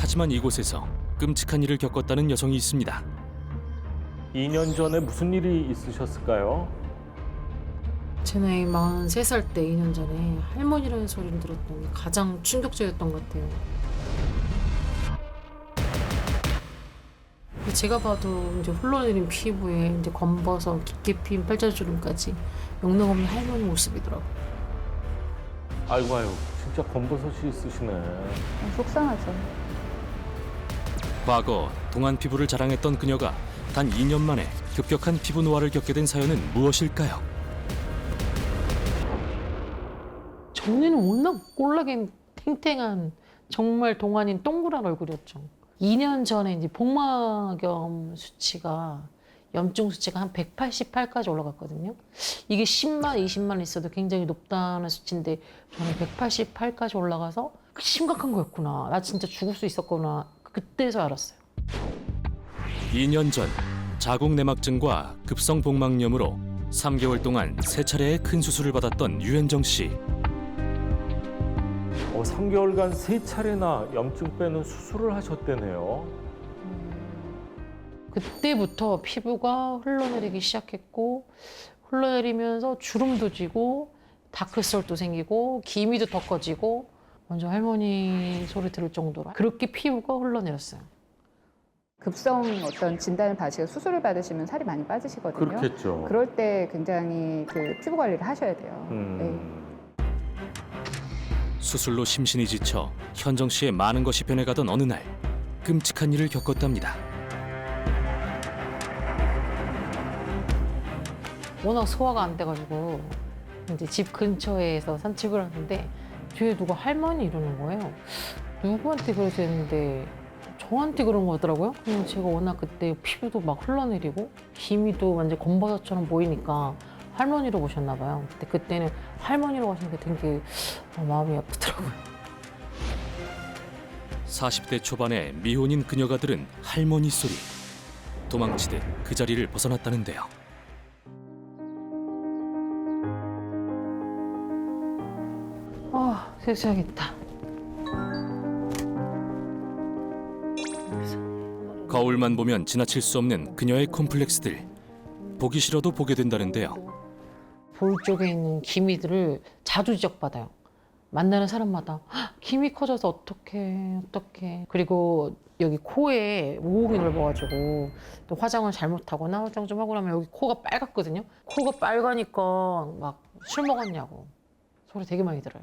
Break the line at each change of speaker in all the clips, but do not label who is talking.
하지만 이곳에서 끔찍한 일을 겪었다는 여성이 있습니다.
2년 전에 무슨 일이 있으셨을까요?
제 나이 43살 때 2년 전에 할머니라는 소리를 들었던 게 가장 충격적이었던 것 같아요. 제가 봐도 이제 흘러내린 피부에 이제 검버섯, 깊게 핀 팔자주름까지 영락 없는 할머니 모습이더라고요.
아이고 아이고 진짜 검버섯이 있으시네.
속상하죠.
과거 동안 피부를 자랑했던 그녀가 단 2년 만에 급격한 피부 노화를 겪게 된 사연은 무엇일까요?
전에는 워낙 꼴라겐 탱탱한 정말 동안인 동그란 얼굴이었죠. 2년 전에 이제 복막염 수치가 염증 수치가 한 188까지 올라갔거든요. 이게 10만, 20만 있어도 굉장히 높다는 수치인데 저는 188까지 올라가서 심각한 거였구나. 나 진짜 죽을 수 있었구나. 그때서 알았어요.
2년 전 자궁 내막증과 급성 복막염으로 3개월 동안 3차례의 큰 수술을 받았던 유현정 씨.
3개월간 3차례나 염증 빼는 수술을 하셨대네요.
그때부터 피부가 흘러내리기 시작했고 흘러내리면서 주름도 지고 다크설도 생기고 기미도 더 커지고 완전 할머니 소리 들을 정도로 그렇게 피부가 흘러내렸어요.
급성 어떤 진단을 받으시고 수술을 받으시면 살이 많이 빠지시거든요.
그렇겠죠.
그럴 때 굉장히 그 피부 관리를 하셔야 돼요. 네.
수술로 심신이 지쳐 현정 씨의 많은 것이 변해가던 어느 날 끔찍한 일을 겪었답니다.
워낙 소화가 안 돼가지고 이제 집 근처에서 산책을 하는데 뒤에 누가 할머니 이러는 거예요. 누구한테 그러지 했는데 저한테 그런 거더라고요. 그냥 제가 워낙 그때 피부도 막 흘러내리고 기미도 완전 검버섯처럼 보이니까 할머니로 보셨나 봐요. 근데 그때는 할머니로 하시니까 되게 마음이 아프더라고요.
40대 초반의 미혼인 그녀가 들은 할머니 소리. 도망치듯 그 자리를 벗어났다는데요.
세수해야겠다.
거울만 보면 지나칠 수 없는 그녀의 콤플렉스들. 보기 싫어도 보게 된다는데요.
볼 쪽에 있는 기미들을 자주 지적받아요. 만나는 사람마다 "헉, 기미 커져서 어떡해. 그리고 여기 코에 모공이 넓어가지고 또 화장을 잘못하거나 화장 좀 하고 나면 여기 코가 빨갛거든요. 코가 빨가니까 막 술 먹었냐고 소리 되게 많이 들어요.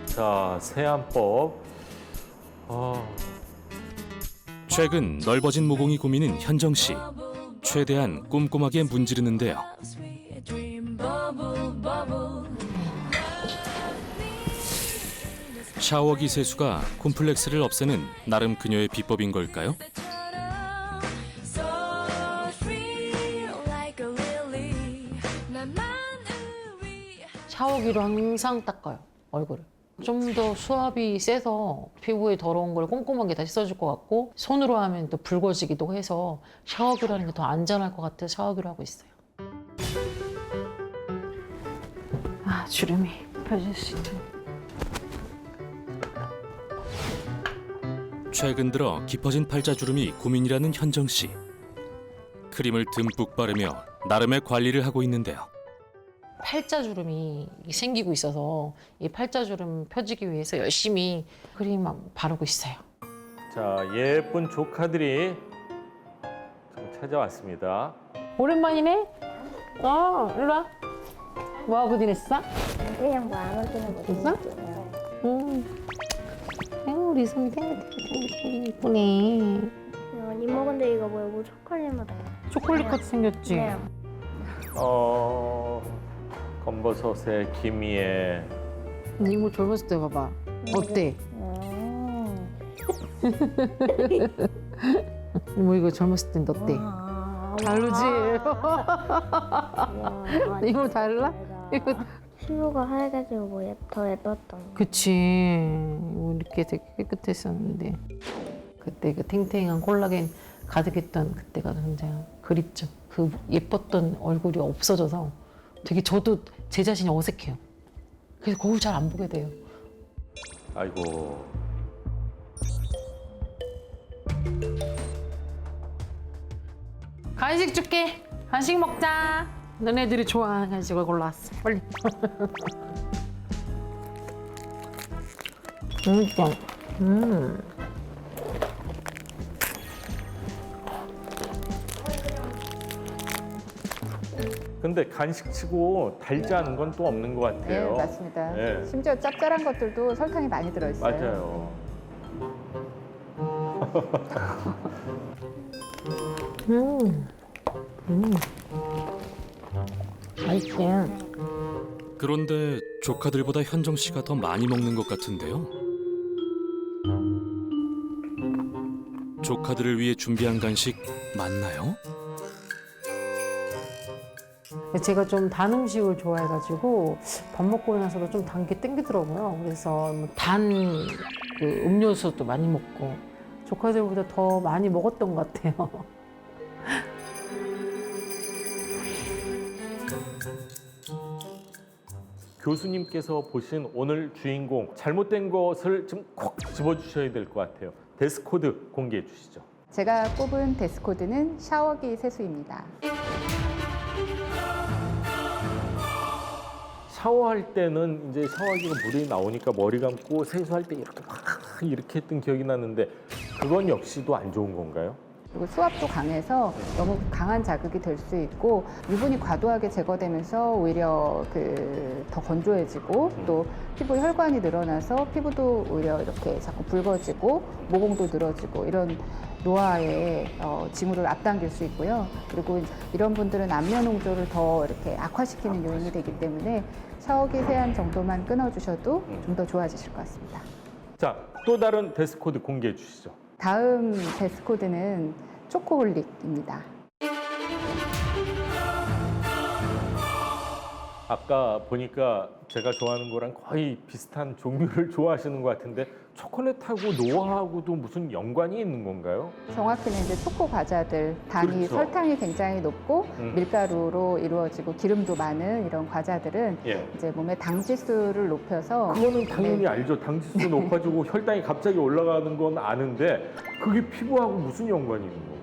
자, 세안법.
최근 넓어진 모공이 고민인 현정 씨. 최대한 꼼꼼하게 문지르는데요. 샤워기 세수가 콤플렉스를 없애는 나름 그녀의 비법인 걸까요?
샤워기로 항상 닦아요, 얼굴을. 좀 더 수압이 세서 피부에 더러운 걸 꼼꼼하게 다 씻어줄 것 같고 손으로 하면 또 붉어지기도 해서 샤워기로 하는 게 더 안전할 것 같아서 샤워기로 하고 있어요. 주름이 펴질 수 있죠.
최근 들어 깊어진 팔자주름이 고민이라는 현정 씨. 크림을 듬뿍 바르며 나름의 관리를 하고 있는데요.
팔자주름이 생기고 있어서 이 팔자주름 펴지기 위해서 열심히 크림 막 바르고 있어요.
자, 예쁜 조카들이 좀 찾아왔습니다.
오랜만이네? 일로 와. 뭐하고 지냈어?
그냥 뭐 아무데나 못
있어?
있어요.
우리 손이 예쁘네.
이모 근데 이거 뭐야? 뭐 초콜릿 맛.
초콜릿 같이 생겼지?
네.
검버섯에 기미에
이모 젊었을 때 봐봐. 어때? 이모 이거 젊었을 땐 어때? 다르지? 이모 달라? 이거
피부가 하얘가지고 뭐 더 예뻤던.
그치. 이렇게 되게 깨끗했었는데 그때 그 탱탱한 콜라겐 가득했던 그때가 진짜 그립죠. 그 예뻤던 얼굴이 없어져서 되게 저도 제 자신이 어색해요. 그래서 거울 잘 안 보게 돼요.
아이고.
간식 줄게. 간식 먹자. 너네들이 좋아하는 간식을 골라왔어. 빨리. 맛있다.
근데 간식치고 달지 않은 건 또 없는 것
네,
같아요.
맞습니다.
네.
심지어 짭짤한 것들도 설탕이 많이 들어있어요.
맞아요.
맛있지.
그런데 조카들보다 현정 씨가 더 많이 먹는 것 같은데요. 조카들을 위해 준비한 간식 맞나요?
제가 좀 단 음식을 좋아해가지고 밥 먹고 나서도 좀 단 게 땡기더라고요. 그래서 단 그 음료수도 많이 먹고 조카들보다 더 많이 먹었던 것 같아요.
교수님께서 보신 오늘 주인공 잘못된 것을 좀 콕 집어주셔야 될 것 같아요. 데스코드 공개해 주시죠.
제가 꼽은 데스코드는 샤워기 세수입니다.
샤워할 때는 이제 샤워기가 물이 나오니까 머리 감고 세수할 때 이렇게 막 이렇게 했던 기억이 나는데 그건 역시도 안 좋은 건가요?
그리고 수압도 강해서 너무 강한 자극이 될 수 있고 유분이 과도하게 제거되면서 오히려 더 건조해지고 또 피부 혈관이 늘어나서 피부도 오히려 이렇게 자꾸 붉어지고 모공도 늘어지고 이런 노화의 징후를 앞당길 수 있고요. 그리고 이런 분들은 암면 홍조를 더 이렇게 악화시키는 요인이 되기 때문에 샤워기 세안 정도만 끊어주셔도 좀 더 좋아지실 것 같습니다.
자, 또 다른 데스코드 공개해 주시죠.
다음 데스코드는 초코홀릭입니다.
아까 보니까 제가 좋아하는 거랑 거의 비슷한 종류를 좋아하시는 것 같은데 초콜릿하고 노화하고도 무슨 연관이 있는 건가요?
정확히는 이제 초코 과자들, 당이
그렇죠.
설탕이 굉장히 높고
음.
밀가루로 이루어지고 기름도 많은 이런 과자들은
예.
이제 몸의 당 지수를 높여서
그거는 당연히
네.
알죠. 당지수 높아지고 혈당이 갑자기 올라가는 건 아는데 그게 피부하고 무슨 연관이 있는 건가요?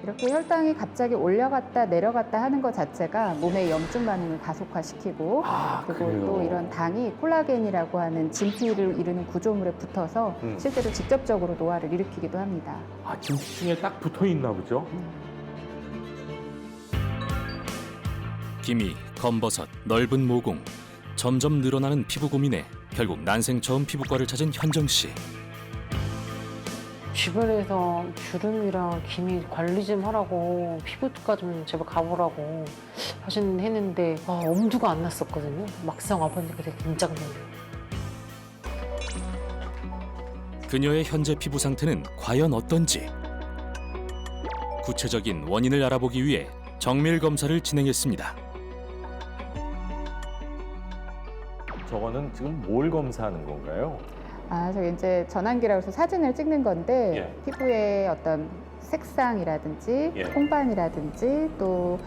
이렇게 혈당이 갑자기 올라갔다 내려갔다 하는 것 자체가 몸의 염증 반응을 가속화시키고 그리고
그래요?
또 이런 당이 콜라겐이라고 하는 진피를 이루는 구조물에 붙어서 실제로 직접적으로 노화를 일으키기도 합니다.
아, 진피층에 딱 붙어 있나 보죠?
기미, 검버섯, 넓은 모공, 점점 늘어나는 피부 고민에 결국 난생 처음 피부과를 찾은 현정 씨.
주변에서 주름이랑 기미 관리 좀 하라고 피부과 좀 제발 가보라고 했는데 엄두가 안 났었거든요. 막상 와보니까 되게 긴장돼요.
그녀의 현재 피부 상태는 과연 어떤지 구체적인 원인을 알아보기 위해 정밀 검사를 진행했습니다.
저거는 지금 뭘 검사하는 건가요?
저기 이제 전환기라고 해서 사진을 찍는 건데
예.
피부의 어떤 색상이라든지
예.
홍반이라든지 또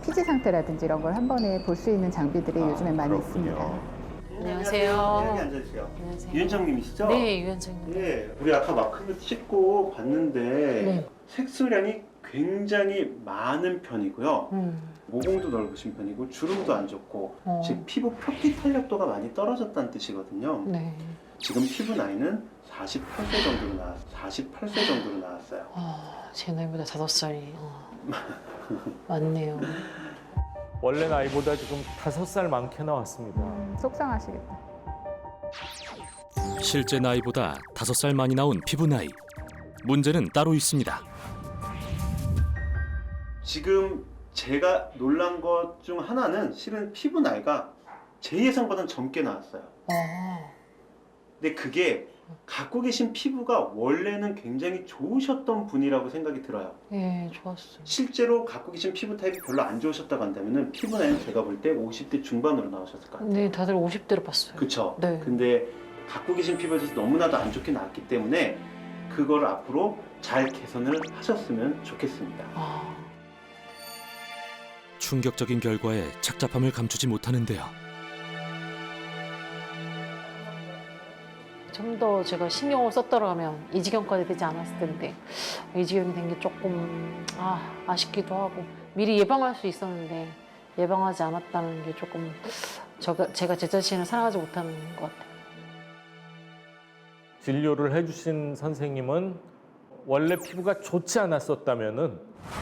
피지 상태라든지 이런 걸 한 번에 볼 수 있는 장비들이 요즘에 많이
그렇군요.
있습니다.
안녕하세요.
여기 앉아주세요.
안녕하세요.
유현정님이시죠?
네, 유현정님.
예, 우리 아까 마크를 찍고 봤는데
네.
색소량이 굉장히 많은 편이고요. 모공도 넓으신 편이고 주름도 안 좋고 즉 피부 표피 탄력도가 많이 떨어졌다는 뜻이거든요.
네.
지금 피부 나이는 48세 정도로 나왔어요.
제 나이보다 5살이 많네요.
원래 나이보다 지금 5살 많게 나왔습니다.
속상하시겠다.
실제 나이보다 5살 많이 나온 피부 나이. 문제는 따로 있습니다.
지금 제가 놀란 것 중 하나는 실은 피부 나이가 제 예상보다는 젊게 나왔어요. 근데 그게 갖고 계신 피부가 원래는 굉장히 좋으셨던 분이라고 생각이 들어요.
예, 좋았어요.
실제로 갖고 계신 피부 타입이 별로 안 좋으셨다고 한다면 피부 나이는 제가 볼 때 50대 중반으로 나오셨을 것 같아요.
네, 다들 50대로 봤어요.
그쵸?
네.
근데 갖고 계신 피부에 대해서 너무나도 안 좋게 나왔기 때문에 그걸 앞으로 잘 개선을 하셨으면 좋겠습니다.
충격적인 결과에 착잡함을 감추지 못하는데요.
좀 더 제가 신경을 썼더라면 이 지경까지 되지 않았을 텐데 이 지경이 된 게 조금 아쉽기도 하고 미리 예방할 수 있었는데 예방하지 않았다는 게 조금 제가 제 자신을 사랑하지 못하는 것 같아요.
진료를 해주신 선생님은 원래 피부가 좋지 않았었다면은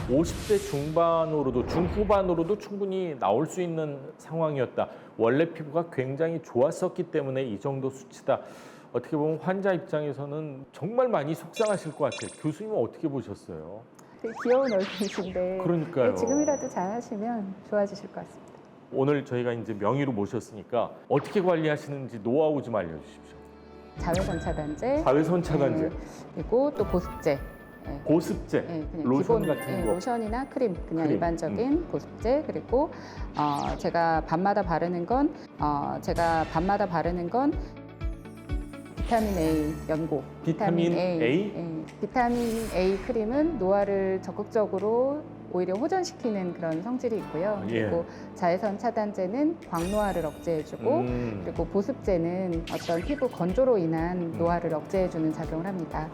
50대 중반으로도 중후반으로도 충분히 나올 수 있는 상황이었다. 원래 피부가 굉장히 좋았었기 때문에 이 정도 수치다. 어떻게 보면 환자 입장에서는 정말 많이 속상하실 것 같아요. 교수님은 어떻게 보셨어요?
되게 귀여운 얼굴이신데
그러니까요.
지금이라도 잘 하시면 좋아지실 것 같습니다.
오늘 저희가 이제 명의로 모셨으니까 어떻게 관리하시는지 노하우 좀 알려주십시오.
자외선 차단제,
자외선 차단제,
그리고 또 보습제. 예.
보습제,
네, 그냥
로션
기본,
같은 거.
로션이나 크림, 그냥
크림,
일반적인 보습제. 그리고 제가 밤마다 바르는 건 비타민 A 연고.
비타민 A?
예. 비타민 A 크림은 노화를 적극적으로 오히려 호전시키는 그런 성질이 있고요.
예.
그리고 자외선 차단제는 광노화를 억제해주고, 그리고 보습제는 어떤 피부 건조로 인한 노화를 억제해주는 작용을 합니다.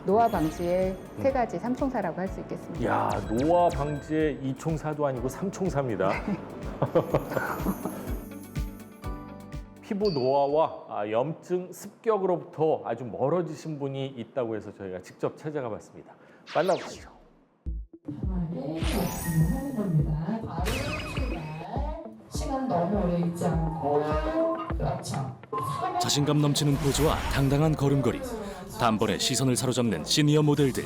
노화 방지의 세 가지 삼총사라고 할 수 있겠습니다.
야, 노화 방지의 이총사도 아니고 삼총사입니다. 피부 노화와 염증, 습격으로부터 아주 멀어지신 분이 있다고 해서 저희가 직접 찾아가 봤습니다. 만나보시죠.
하는 겁니다. 바로 출발. 시간 너무 오래 있지 않고. 그렇죠.
자신감 넘치는 포즈와 당당한 걸음걸이, 단번에 시선을 사로잡는 시니어 모델들.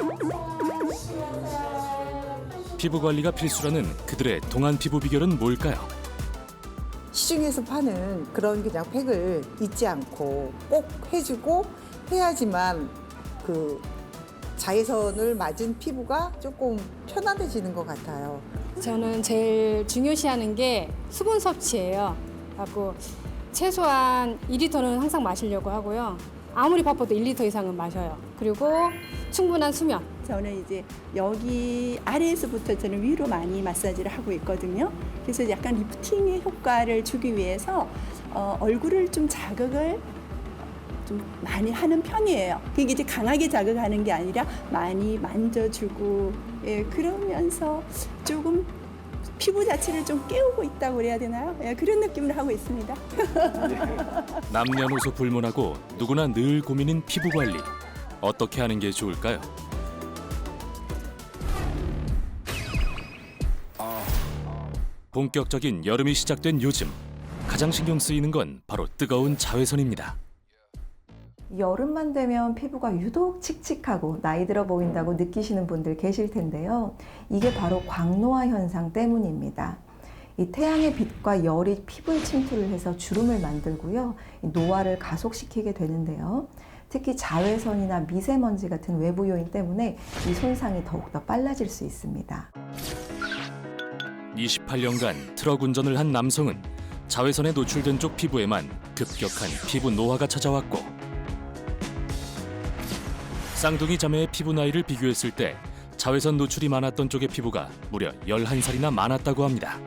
피부 관리가 필수라는 그들의 동안 피부 비결은 뭘까요?
시중에서 파는 그런 그냥 팩을 잊지 않고 꼭 해주고 해야지만 그 자외선을 맞은 피부가 조금 편안해지는 것 같아요.
저는 제일 중요시하는 게 수분 섭취예요. 그래서 최소한 2리터는 항상 마시려고 하고요. 아무리 바빠도 1리터 이상은 마셔요. 그리고 충분한 수면.
저는 이제 여기 아래에서부터 저는 위로 많이 마사지를 하고 있거든요. 그래서 약간 리프팅의 효과를 주기 위해서 얼굴을 좀 자극을 좀 많이 하는 편이에요. 그게 이제 강하게 자극하는 게 아니라 많이 만져주고, 예, 그러면서 조금 피부 자체를 좀 깨우고 있다고 그래야 되나요? 예, 그런 느낌을 하고 있습니다.
남녀노소 불문하고 누구나 늘 고민인 피부 관리. 어떻게 하는 게 좋을까요? 본격적인 여름이 시작된 요즘, 가장 신경 쓰이는 건 바로 뜨거운 자외선입니다.
여름만 되면 피부가 유독 칙칙하고 나이 들어 보인다고 느끼시는 분들 계실 텐데요. 이게 바로 광노화 현상 때문입니다. 이 태양의 빛과 열이 피부에 침투를 해서 주름을 만들고요. 노화를 가속시키게 되는데요. 특히 자외선이나 미세먼지 같은 외부 요인 때문에 이 손상이 더욱더 빨라질 수 있습니다.
28년간 트럭 운전을 한 남성은 자외선에 노출된 쪽 피부에만 급격한 피부 노화가 찾아왔고, 쌍둥이 자매의 피부 나이를 비교했을 때 자외선 노출이 많았던 쪽의 피부가 무려 11살이나 많았다고 합니다.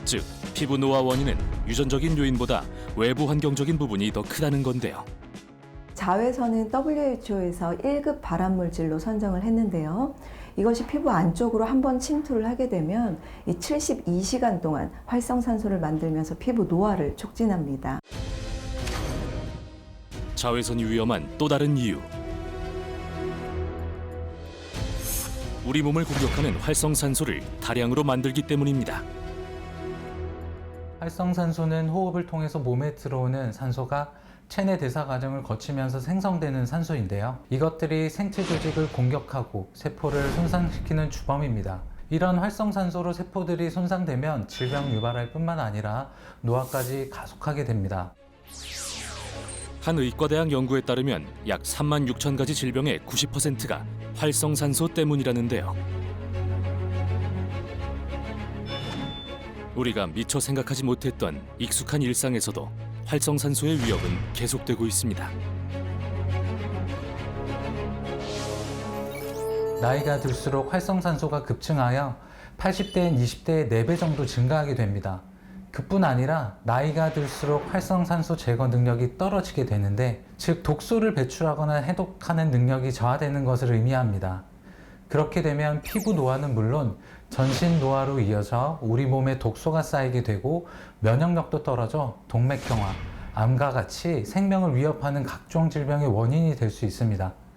즉, 피부 노화 원인은 유전적인 요인보다 외부 환경적인 부분이 더 크다는 건데요.
자외선은 WHO에서 1급 발암물질로 선정을 했는데요. 이것이 피부 안쪽으로 한번 침투를 하게 되면 이 72시간 동안 활성산소를 만들면서 피부 노화를 촉진합니다.
자외선이 위험한 또 다른 이유. 우리 몸을 공격하는 활성산소를 다량으로 만들기 때문입니다.
활성산소는 호흡을 통해서 몸에 들어오는 산소가 체내 대사 과정을 거치면서 생성되는 산소인데요. 이것들이 생체 조직을 공격하고 세포를 손상시키는 주범입니다. 이런 활성산소로 세포들이 손상되면 질병 유발할 뿐만 아니라 노화까지 가속하게 됩니다.
한 의과대학 연구에 따르면 약 3만 6천 가지 질병의 90%가 활성산소 때문이라는데요. 우리가 미처 생각하지 못했던 익숙한 일상에서도 활성산소의 위협은 계속되고 있습니다.
나이가 들수록 활성산소가 급증하여 80대엔 20대의 4배 정도 증가하게 됩니다. 그뿐 아니라 나이가 들수록 활성산소 제거 능력이 떨어지게 되는데, 즉 독소를 배출하거나 해독하는 능력이 저하되는 것을 의미합니다. 그렇게 되면 피부 노화는 물론 전신 노화로 이어져 우리 몸에 독소가 쌓이게 되고 면역력도 떨어져 동맥경화, 암과 같이 생명을 위협하는 각종 질병의 원인이 될 수 있습니다.